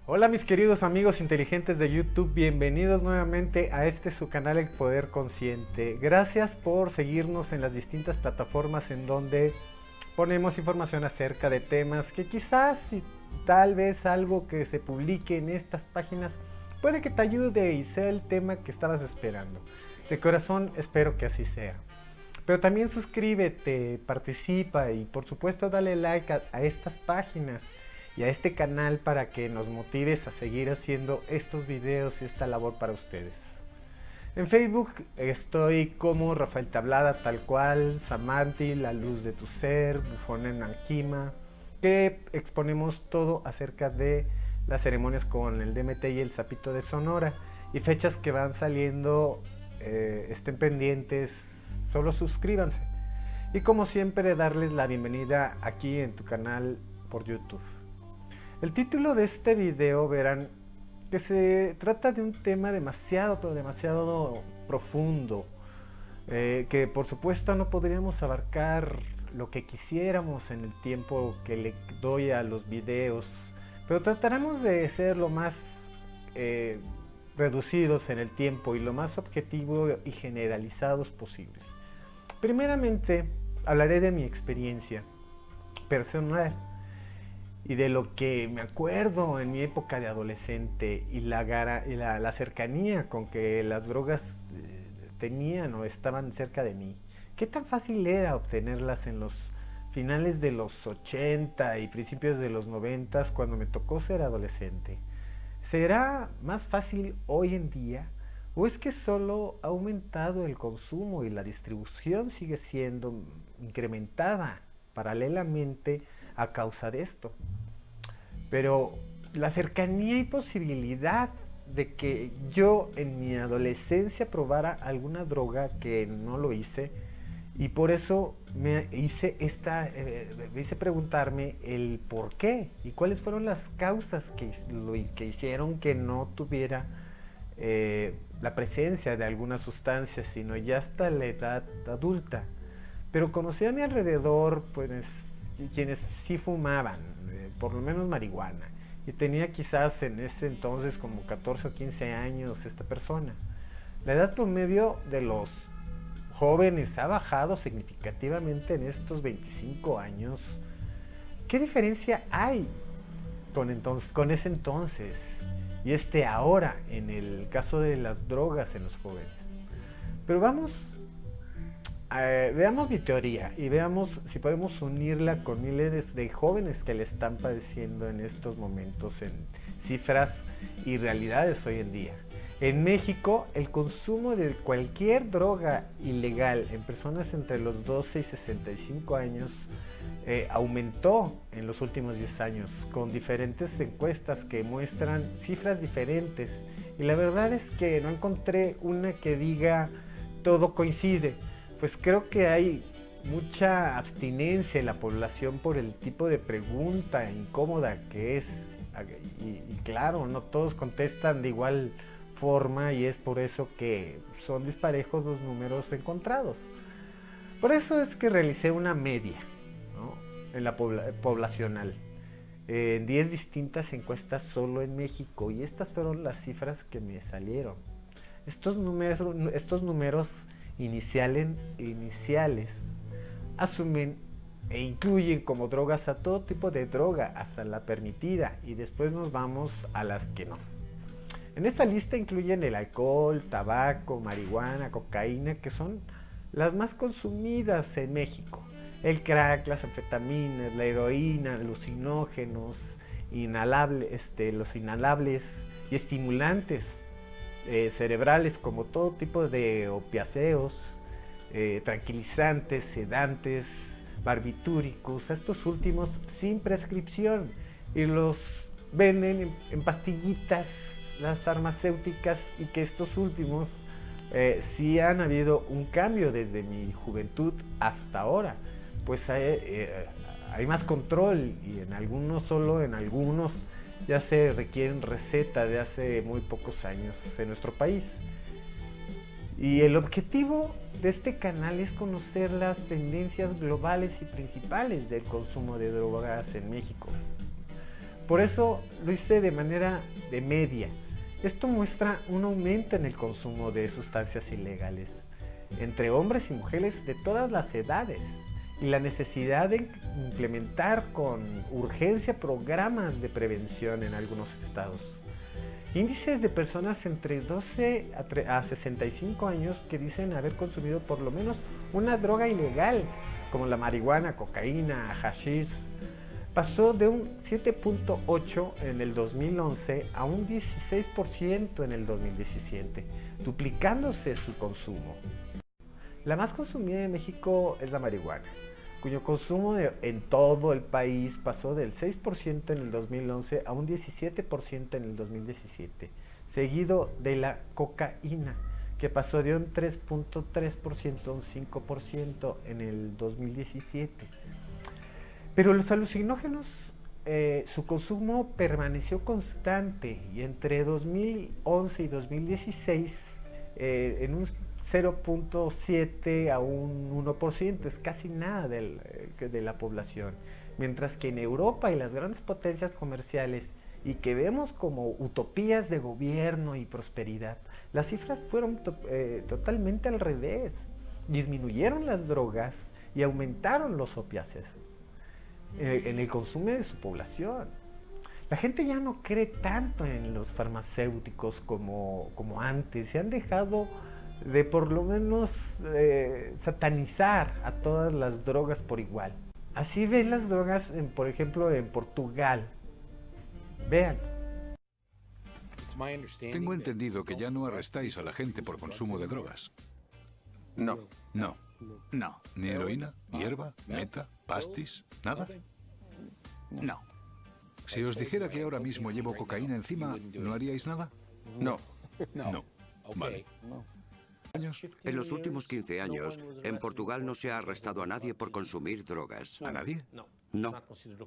Hola mis queridos amigos inteligentes de YouTube, bienvenidos nuevamente a su canal El Poder Consciente. Gracias por seguirnos en las distintas plataformas en donde ponemos información acerca de temas que quizás y tal vez algo que se publique en estas páginas puede que te ayude y sea el tema que estabas esperando. De corazón espero que así sea. Pero también suscríbete, participa y por supuesto dale like a estas páginas y a este canal para que nos motives a seguir haciendo estos videos y esta labor para ustedes. En Facebook estoy como Rafael Tablada, tal cual, Samanti, La Luz de tu Ser, Bufón en Anjima, que exponemos todo acerca de las ceremonias con el DMT y el Sapito de Sonora y fechas que van saliendo, estén pendientes, solo suscríbanse. Y como siempre darles la bienvenida aquí en tu canal por YouTube. El título de este video verán que se trata de un tema demasiado, pero demasiado profundo, que por supuesto no podríamos abarcar lo que quisiéramos en el tiempo que le doy a los videos, pero trataremos de ser lo más reducidos en el tiempo y lo más objetivo y generalizados posible. Primeramente hablaré de mi experiencia personal y de lo que me acuerdo en mi época de adolescente y la cercanía con que las drogas tenían o estaban cerca de mí. ¿Qué tan fácil era obtenerlas en los finales de los 80 y principios de los 90 cuando me tocó ser adolescente? ¿Será más fácil hoy en día? ¿O es que solo ha aumentado el consumo y la distribución sigue siendo incrementada paralelamente a causa de esto? Pero la cercanía y posibilidad de que yo en mi adolescencia probara alguna droga que no lo hice, y por eso me hice preguntarme el por qué y cuáles fueron las causas que hicieron que no tuviera la presencia de algunas sustancias, sino ya hasta la edad adulta. Pero conocí a mi alrededor pues quienes sí fumaban, por lo menos marihuana, y tenía quizás en ese entonces como 14 o 15 años esta persona. La edad promedio de los jóvenes ha bajado significativamente en estos 25 años. ¿Qué diferencia hay con ese entonces y ahora en el caso de las drogas en los jóvenes? Pero veamos mi teoría y veamos si podemos unirla con miles de jóvenes que le están padeciendo en estos momentos en cifras y realidades hoy en día. En México, el consumo de cualquier droga ilegal en personas entre los 12 y 65 años aumentó en los últimos 10 años, con diferentes encuestas que muestran cifras diferentes. Y la verdad es que no encontré una que diga todo coincide. Pues creo que hay mucha abstinencia en la población por el tipo de pregunta incómoda que es. Y claro, no todos contestan de igual forma y es por eso que son disparejos los números encontrados. Por eso es que realicé una media, ¿no?, en la poblacional, en 10 distintas encuestas solo en México, y estas fueron las cifras que me salieron. Estos números iniciales asumen e incluyen como drogas a todo tipo de droga, hasta la permitida, y después nos vamos a las que no. En esta lista incluyen el alcohol, tabaco, marihuana, cocaína, que son las más consumidas en México, el crack, las anfetaminas, la heroína, alucinógenos, los inhalables y estimulantes cerebrales como todo tipo de opiáceos, tranquilizantes, sedantes, barbitúricos, estos últimos sin prescripción, y los venden en pastillitas las farmacéuticas, y que estos últimos sí han habido un cambio desde mi juventud hasta ahora, pues hay más control, y en algunos ya se requieren receta de hace muy pocos años en nuestro país. Y el objetivo de este canal es conocer las tendencias globales y principales del consumo de drogas en México. Por eso lo hice de manera de media. Esto muestra un aumento en el consumo de sustancias ilegales entre hombres y mujeres de todas las edades y la necesidad de implementar con urgencia programas de prevención en algunos estados. Índices de personas entre 12 a 65 años que dicen haber consumido por lo menos una droga ilegal, como la marihuana, cocaína, hashish, pasó de un 7.8 en el 2011 a un 16% en el 2017, duplicándose su consumo. La más consumida en México es la marihuana, cuyo consumo en todo el país pasó del 6% en el 2011 a un 17% en el 2017, seguido de la cocaína, que pasó de un 3.3% a un 5% en el 2017. Pero los alucinógenos, su consumo permaneció constante y entre 2011 y 2016 en un 0.7 a un 1%, es casi nada de la población. Mientras que en Europa y las grandes potencias comerciales, y que vemos como utopías de gobierno y prosperidad, las cifras fueron totalmente al revés. Disminuyeron las drogas y aumentaron los opiáceos en el consumo de su población. La gente ya no cree tanto en los farmacéuticos como antes. Se han dejado de por lo menos satanizar a todas las drogas por igual. Así ven las drogas, por ejemplo, en Portugal. Vean. Tengo entendido que ya no arrestáis a la gente por consumo de drogas. No. No. No. ¿Ni heroína, hierba, meta, pastis? ¿Nada? No. Si os dijera que ahora mismo llevo cocaína encima, ¿no haríais nada? No. No. Vale. En los últimos 15 años, en Portugal no se ha arrestado a nadie por consumir drogas. ¿A nadie? No,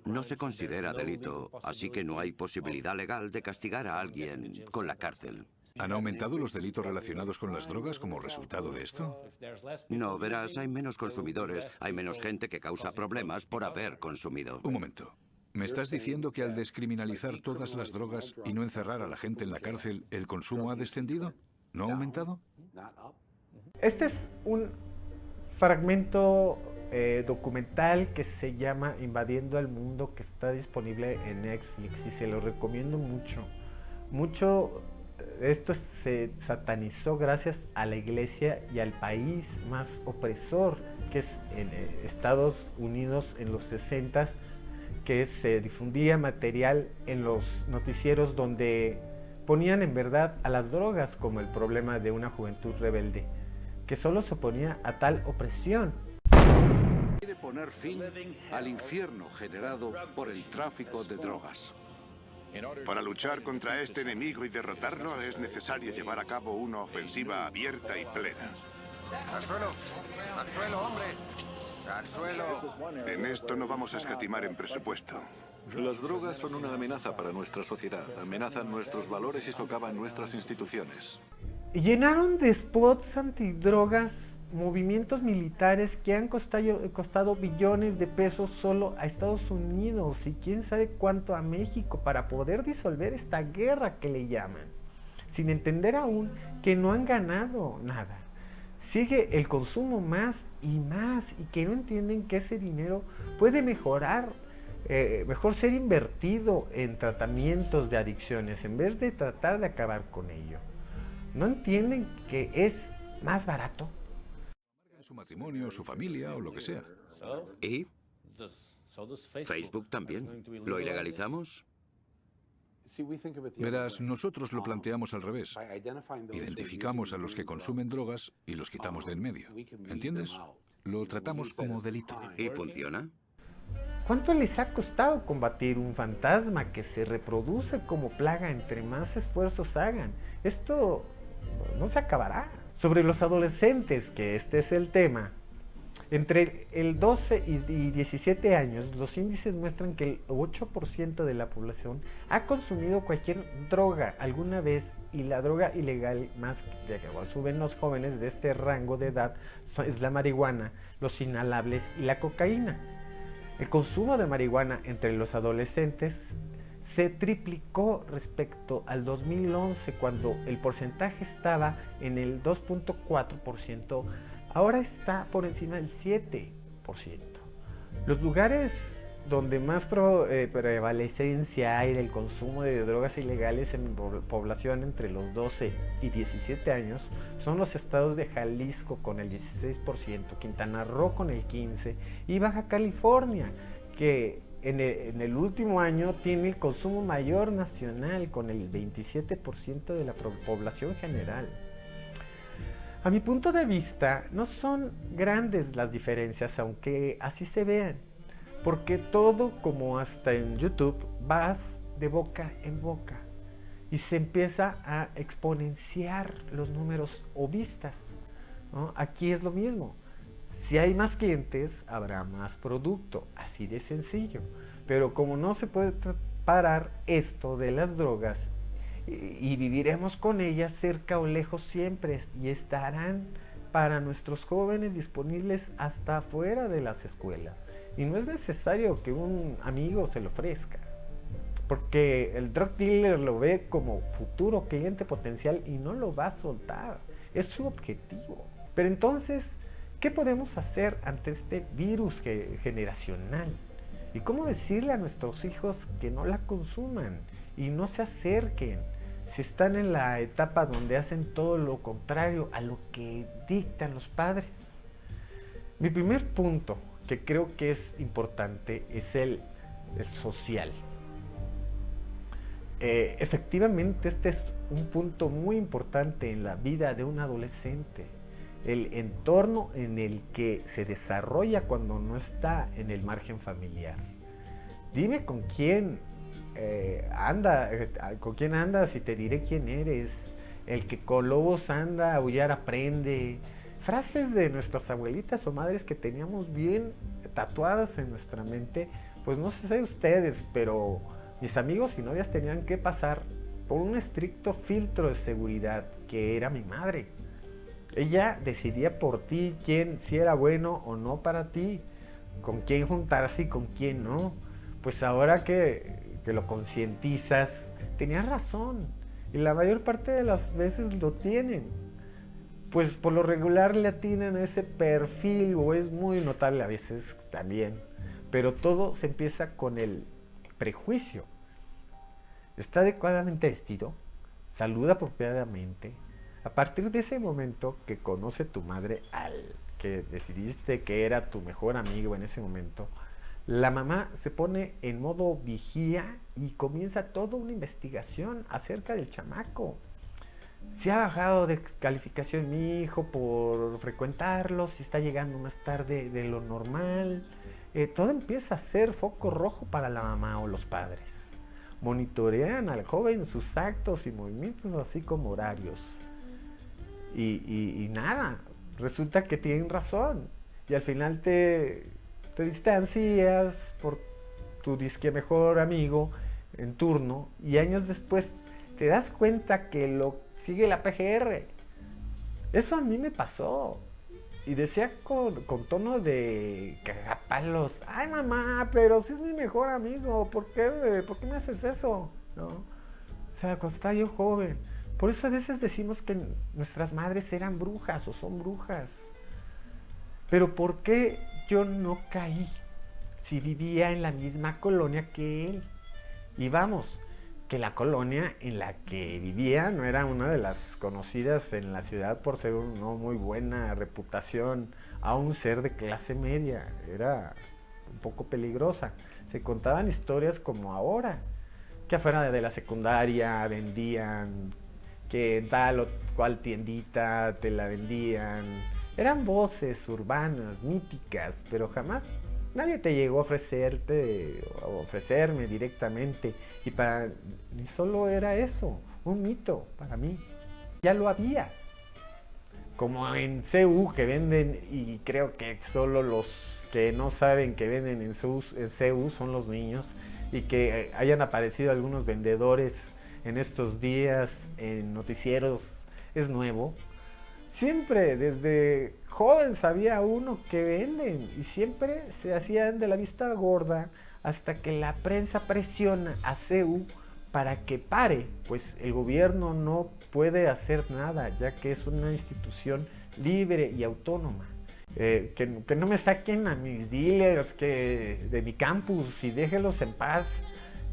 no se considera delito, así que no hay posibilidad legal de castigar a alguien con la cárcel. ¿Han aumentado los delitos relacionados con las drogas como resultado de esto? No, verás, hay menos consumidores, hay menos gente que causa problemas por haber consumido. Un momento. ¿Me estás diciendo que al descriminalizar todas las drogas y no encerrar a la gente en la cárcel, el consumo ha descendido? ¿No ha aumentado? Este es un fragmento documental que se llama Invadiendo al Mundo, que está disponible en Netflix y se lo recomiendo mucho. Esto se satanizó gracias a la iglesia y al país más opresor, que es en Estados Unidos en los 60s, que se difundía material en los noticieros donde ponían en verdad a las drogas como el problema de una juventud rebelde, que solo se oponía a tal opresión. Quiere poner fin al infierno generado por el tráfico de drogas. Para luchar contra este enemigo y derrotarlo es necesario llevar a cabo una ofensiva abierta y plena. ¡Al suelo, hombre! ¡Al suelo! En esto no vamos a escatimar en presupuesto. Las drogas son una amenaza para nuestra sociedad, amenazan nuestros valores y socavan nuestras instituciones. Llenaron de spots antidrogas movimientos militares que han costado billones de pesos solo a Estados Unidos y quién sabe cuánto a México para poder disolver esta guerra que le llaman, sin entender aún que no han ganado nada. Sigue el consumo más y que no entienden que ese dinero puede mejor ser invertido en tratamientos de adicciones en vez de tratar de acabar con ello. ¿No entienden que es más barato? Su matrimonio, su familia o lo que sea. ¿Y? Facebook también. ¿Lo ilegalizamos? Verás, nosotros lo planteamos al revés. Identificamos a los que consumen drogas y los quitamos de en medio. ¿Entiendes? Lo tratamos como delito. ¿Y funciona? ¿Cuánto les ha costado combatir un fantasma que se reproduce como plaga entre más esfuerzos hagan? Esto no se acabará. Sobre los adolescentes, que este es el tema, entre el 12 y 17 años, los índices muestran que el 8% de la población ha consumido cualquier droga alguna vez, y la droga ilegal más que consumen los jóvenes de este rango de edad es la marihuana, los inhalables y la cocaína. El consumo de marihuana entre los adolescentes se triplicó respecto al 2011, cuando el porcentaje estaba en el 2.4%, ahora está por encima del 7%. Los lugares donde más prevalecencia hay del consumo de drogas ilegales en población entre los 12 y 17 años son los estados de Jalisco con el 16%, Quintana Roo con el 15% y Baja California, que en el último año tiene el consumo mayor nacional con el 27% de la población general. A mi punto de vista, no son grandes las diferencias, aunque así se vean, porque todo, como hasta en YouTube, vas de boca en boca y se empieza a exponenciar los números o vistas, ¿no? Aquí es lo mismo. Si hay más clientes, habrá más producto, así de sencillo. Pero como no se puede parar esto de las drogas, y viviremos con ellas cerca o lejos siempre, y estarán para nuestros jóvenes disponibles hasta afuera de las escuelas. Y no es necesario que un amigo se lo ofrezca, porque el drug dealer lo ve como futuro cliente potencial y no lo va a soltar. Es su objetivo. Pero entonces, ¿qué podemos hacer ante este virus generacional? ¿Y cómo decirle a nuestros hijos que no la consuman y no se acerquen si están en la etapa donde hacen todo lo contrario a lo que dictan los padres? Mi primer punto, que creo que es importante, es el social. Efectivamente, este es un punto muy importante en la vida de un adolescente. El entorno en el que se desarrolla cuando no está en el margen familiar. Dime con quién andas y te diré quién eres. El que con lobos anda, aullar aprende. Frases de nuestras abuelitas o madres que teníamos bien tatuadas en nuestra mente. Pues no sé ustedes, pero mis amigos y novias tenían que pasar por un estricto filtro de seguridad, que era mi madre. Ella decidía por ti si era bueno o no para ti, con quién juntarse y con quién no. Pues ahora que lo concientizas, tenías razón, y la mayor parte de las veces lo tienen. Pues por lo regular le atinan a ese perfil, o es muy notable a veces también, pero todo se empieza con el prejuicio. Está adecuadamente vestido, saluda apropiadamente. A partir de ese momento que conoce tu madre al que decidiste que era tu mejor amigo en ese momento, la mamá se pone en modo vigía y comienza toda una investigación acerca del chamaco. Si ha bajado de calificación mi hijo por frecuentarlo, si está llegando más tarde de lo normal, todo empieza a ser foco rojo para la mamá o los padres. Monitorean al joven sus actos y movimientos, así como horarios. Y nada, resulta que tienen razón, y al final te distancias por tu disque mejor amigo en turno, y años después te das cuenta que lo sigue la PGR. Eso a mí me pasó, y decía con tono de cagapalos: ay mamá, pero si es mi mejor amigo, ¿por qué me haces eso? ¿No? O sea, cuando estaba yo joven. Por eso a veces decimos que nuestras madres eran brujas o son brujas. Pero ¿por qué yo no caí si vivía en la misma colonia que él? Y vamos, que la colonia en la que vivía no era una de las conocidas en la ciudad por ser una muy buena reputación, aún ser de clase media. Era un poco peligrosa. Se contaban historias como ahora, que afuera de la secundaria vendían, que en tal o cual tiendita te la vendían. Eran voces urbanas, míticas, pero jamás nadie te llegó a ofrecerme directamente. Y solo era eso, un mito para mí. Ya lo había. Como en CU, que venden, y creo que solo los que no saben que venden en CU son los niños, y que hayan aparecido algunos vendedores en estos días en noticieros es nuevo. Siempre desde joven sabía uno que venden, y siempre se hacían de la vista gorda hasta que la prensa presiona a CEU para que pare, pues el gobierno no puede hacer nada, ya que es una institución libre y autónoma. Que no me saquen a mis dealers de mi campus y déjenlos en paz,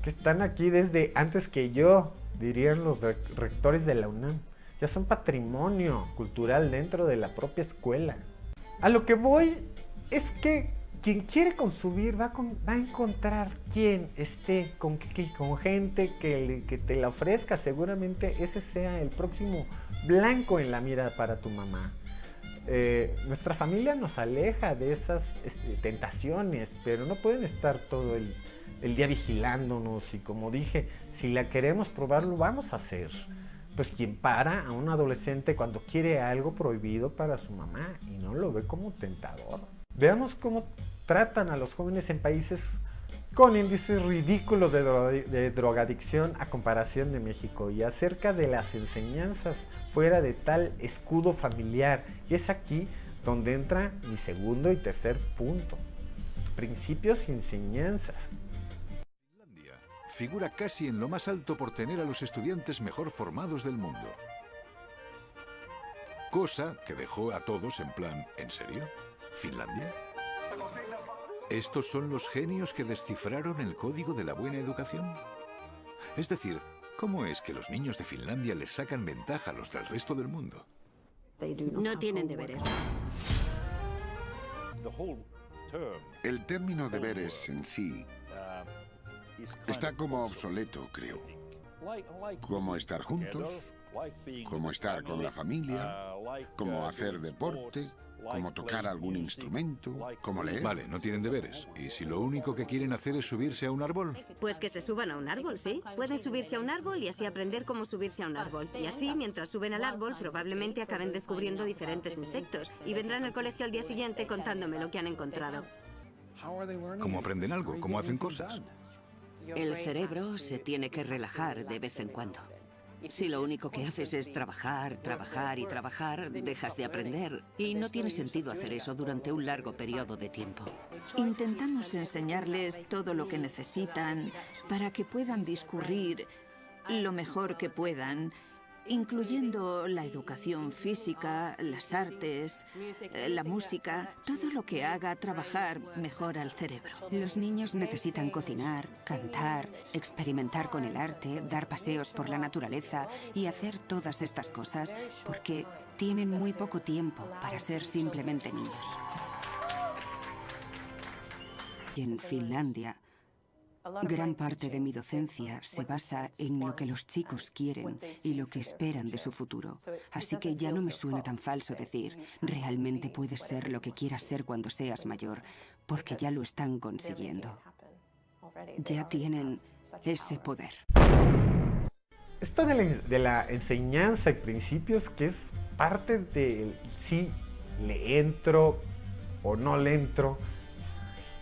que están aquí desde antes que yo, dirían los rectores de la UNAM. Ya son patrimonio cultural dentro de la propia escuela. A lo que voy es que quien quiere consumir va a encontrar quien esté con gente que te la ofrezca. Seguramente ese sea el próximo blanco en la mira para tu mamá. Nuestra familia nos aleja de esas tentaciones, pero no pueden estar todo el día vigilándonos, y como dije, si la queremos probar, lo vamos a hacer. Pues quien para a un adolescente cuando quiere algo prohibido para su mamá y no lo ve como tentador. Veamos cómo tratan a los jóvenes en países con índices ridículos de drogadicción a comparación de México, y acerca de las enseñanzas fuera de tal escudo familiar. Y es aquí donde entra mi segundo y tercer punto: principios y enseñanzas. Finlandia figura casi en lo más alto por tener a los estudiantes mejor formados del mundo. Cosa que dejó a todos en plan, ¿en serio? ¿Finlandia? ¿Estos son los genios que descifraron el código de la buena educación? Es decir, ¿cómo es que los niños de Finlandia les sacan ventaja a los del resto del mundo? No tienen deberes. El término deberes en sí está como obsoleto, creo. Como estar juntos, como estar con la familia, como hacer deporte, como tocar algún instrumento, como leer. Vale, no tienen deberes. ¿Y si lo único que quieren hacer es subirse a un árbol? Pues que se suban a un árbol, ¿sí? Pueden subirse a un árbol y así aprender cómo subirse a un árbol. Y así, mientras suben al árbol, probablemente acaben descubriendo diferentes insectos y vendrán al colegio al día siguiente contándome lo que han encontrado. ¿Cómo aprenden algo? ¿Cómo hacen cosas? El cerebro se tiene que relajar de vez en cuando. Si lo único que haces es trabajar, trabajar y trabajar, dejas de aprender. Y no tiene sentido hacer eso durante un largo periodo de tiempo. Intentamos enseñarles todo lo que necesitan para que puedan discurrir lo mejor que puedan, incluyendo la educación física, las artes, la música, todo lo que haga trabajar mejor al cerebro. Los niños necesitan cocinar, cantar, experimentar con el arte, dar paseos por la naturaleza y hacer todas estas cosas porque tienen muy poco tiempo para ser simplemente niños. En Finlandia, gran parte de mi docencia se basa en lo que los chicos quieren y lo que esperan de su futuro. Así que ya no me suena tan falso decir, realmente puedes ser lo que quieras ser cuando seas mayor, porque ya lo están consiguiendo. Ya tienen ese poder. Esto de la enseñanza y principios, que es parte de si le entro o no le entro,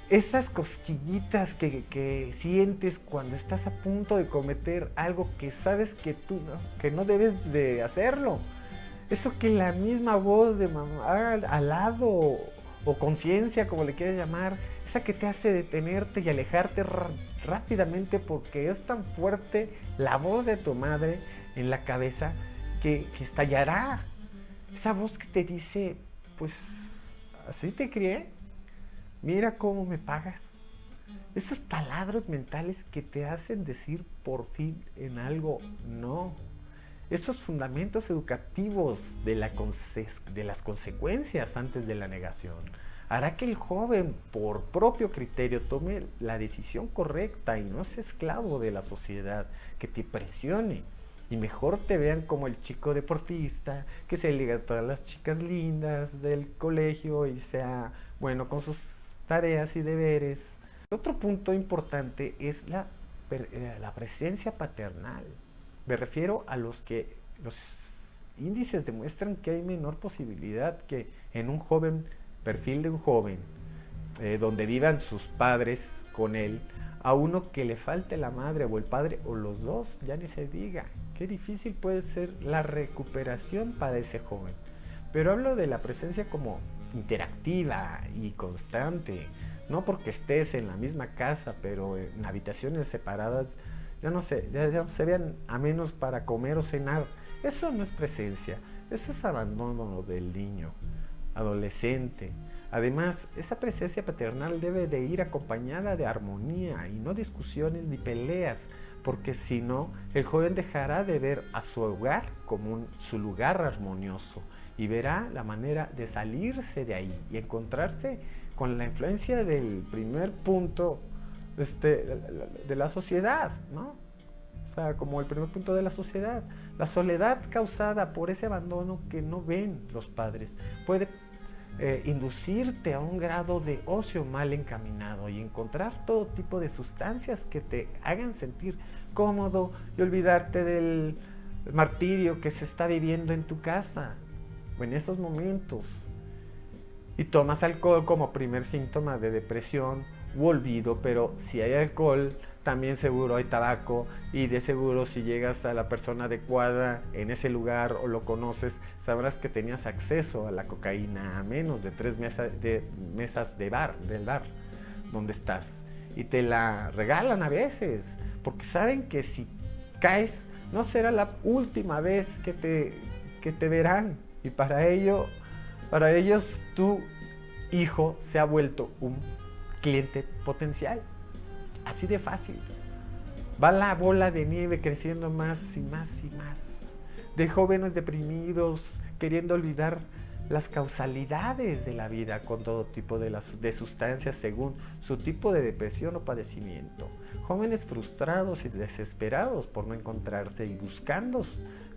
esas cosquillitas que sientes cuando estás a punto de cometer algo que sabes que tú que no debes de hacerlo. Eso que la misma voz de mamá al lado, o conciencia, como le quieras llamar, esa que te hace detenerte y alejarte rápidamente porque es tan fuerte la voz de tu madre en la cabeza que estallará. Esa voz que te dice, pues, así te crié. Mira cómo me pagas. Esos taladros mentales que te hacen decir por fin en algo no. Esos fundamentos educativos de las consecuencias antes de la negación hará que el joven, por propio criterio, tome la decisión correcta y no sea esclavo de la sociedad que te presione. Y mejor te vean como el chico deportista que se liga a todas las chicas lindas del colegio y sea bueno con sus tareas y deberes. Otro punto importante es la presencia paternal. Me refiero a los que los índices demuestran que hay menor posibilidad que en un joven, perfil de un joven, donde vivan sus padres con él, a uno que le falte la madre o el padre o los dos, ya ni se diga. Qué difícil puede ser la recuperación para ese joven. Pero hablo de la presencia como interactiva y constante, no porque estés en la misma casa, pero en habitaciones separadas, ya no se vean a menos para comer o cenar. Eso no es presencia, eso es abandono del niño, adolescente. Además, esa presencia paternal debe de ir acompañada de armonía y no discusiones ni peleas, porque si no, el joven dejará de ver a su hogar como su lugar armonioso y verá la manera de salirse de ahí y encontrarse con la influencia del primer punto de la sociedad, ¿no? O sea, como el primer punto de la sociedad. La soledad causada por ese abandono que no ven los padres puede inducirte a un grado de ocio mal encaminado y encontrar todo tipo de sustancias que te hagan sentir cómodo y olvidarte del martirio que se está viviendo en tu casa o en esos momentos. Y tomas alcohol como primer síntoma de depresión u olvido, pero si hay alcohol, también seguro hay tabaco, y de seguro si llegas a la persona adecuada en ese lugar o lo conoces, sabrás que tenías acceso a la cocaína a menos de 3 mesas del bar donde estás, y te la regalan a veces, porque saben que si caes no será la última vez que te verán, y para ellos tu hijo se ha vuelto un cliente potencial. Así de fácil. Va la bola de nieve creciendo más y más y más. De jóvenes deprimidos, queriendo olvidar las causalidades de la vida con todo tipo de sustancias según su tipo de depresión o padecimiento. Jóvenes frustrados y desesperados por no encontrarse y buscando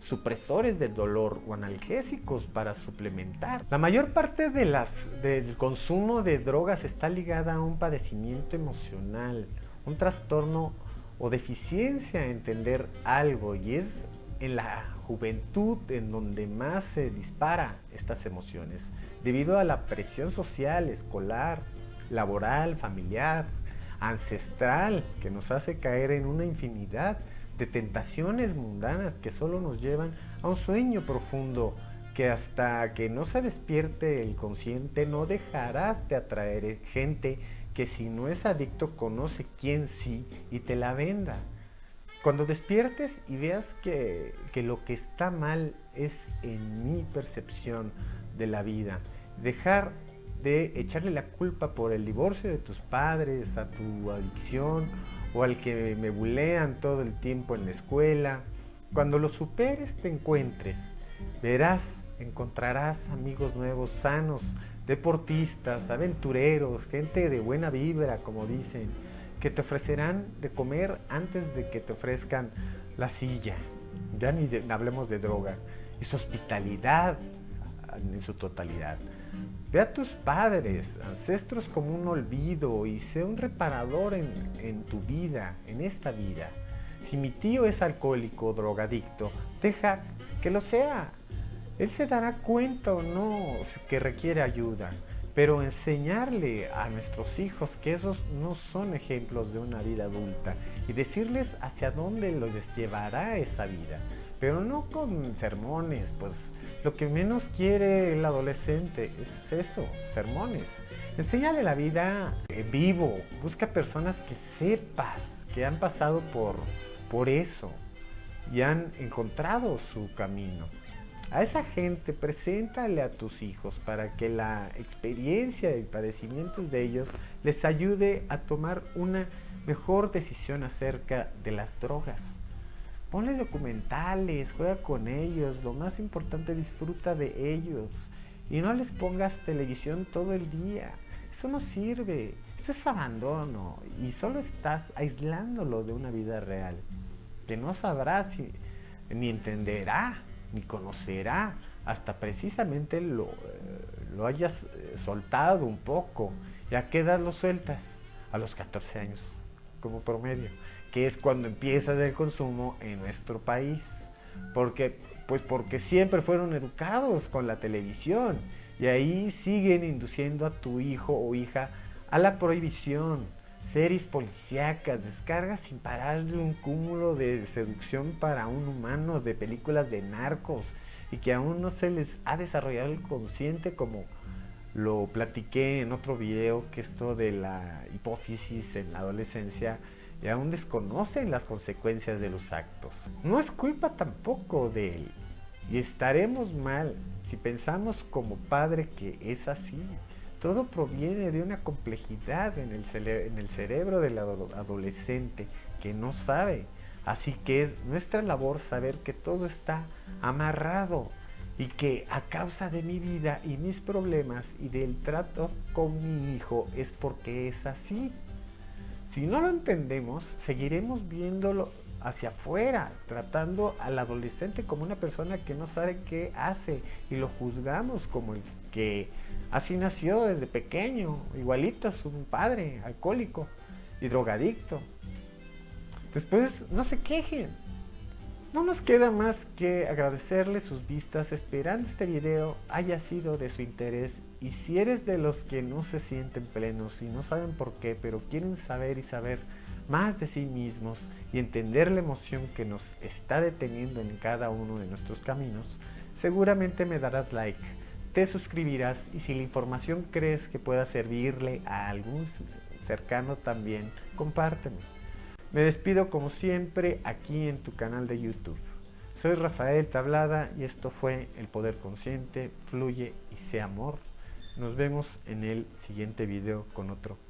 supresores del dolor o analgésicos para suplementar. La mayor parte del consumo de drogas está ligada a un padecimiento emocional, un trastorno o deficiencia en entender algo, y es en la juventud en donde más se dispara estas emociones, debido a la presión social, escolar, laboral, familiar, ancestral, que nos hace caer en una infinidad de tentaciones mundanas que solo nos llevan a un sueño profundo que hasta que no se despierte el consciente no dejarás de atraer gente que si no es adicto conoce quién sí y te la venda. Cuando despiertes y veas que lo que está mal es en mi percepción de la vida, dejar de echarle la culpa por el divorcio de tus padres, a tu adicción o al que me bulean todo el tiempo en la escuela. Cuando lo superes, te encuentres, encontrarás amigos nuevos, sanos, deportistas, aventureros, gente de buena vibra, como dicen, que te ofrecerán de comer antes de que te ofrezcan la silla. Ya ni hablemos de droga. Y su hospitalidad en su totalidad. Ve a tus padres, ancestros como un olvido y sé un reparador en tu vida, en esta vida. Si mi tío es alcohólico o drogadicto, deja que lo sea. Él se dará cuenta o no que requiere ayuda, pero enseñarle a nuestros hijos que esos no son ejemplos de una vida adulta y decirles hacia dónde los llevará esa vida, pero no con sermones, pues lo que menos quiere el adolescente es eso, sermones. Enséñale la vida en vivo, busca personas que sepas que han pasado por eso y han encontrado su camino. A esa gente preséntale a tus hijos para que la experiencia y padecimientos de ellos les ayude a tomar una mejor decisión acerca de las drogas. Ponles documentales, juega con ellos, lo más importante, disfruta de ellos y no les pongas televisión todo el día. Eso no sirve, eso es abandono y solo estás aislándolo de una vida real que no sabrá ni entenderá ni conocerá hasta precisamente lo hayas soltado un poco. ¿Y a qué edad lo sueltas? A los 14 años como promedio, que es cuando empieza el consumo en nuestro país, porque siempre fueron educados con la televisión y ahí siguen induciendo a tu hijo o hija a la prohibición. Series policíacas, descargas sin parar de un cúmulo de seducción para un humano, de películas de narcos y que aún no se les ha desarrollado el consciente como lo platiqué en otro video, que esto de la hipófisis en la adolescencia y aún desconocen las consecuencias de los actos. No es culpa tampoco de él, y estaremos mal si pensamos como padre que es así. Todo proviene de una complejidad en el cerebro del adolescente que no sabe. Así que es nuestra labor saber que todo está amarrado y que a causa de mi vida y mis problemas y del trato con mi hijo es porque es así. Si no lo entendemos, seguiremos viéndolo hacia afuera, tratando al adolescente como una persona que no sabe qué hace y lo juzgamos como el que así nació desde pequeño, igualito a su padre, alcohólico y drogadicto. Después no se quejen. No nos queda más que agradecerles sus vistas, esperando este video haya sido de su interés. Y si eres de los que no se sienten plenos y no saben por qué, pero quieren saber y saber más de sí mismos y entender la emoción que nos está deteniendo en cada uno de nuestros caminos, seguramente me darás like, te suscribirás y si la información crees que pueda servirle a algún cercano también, compárteme. Me despido como siempre aquí en tu canal de YouTube. Soy Rafael Tablada y esto fue El Poder Consciente, fluye y sea amor. Nos vemos en el siguiente video con otro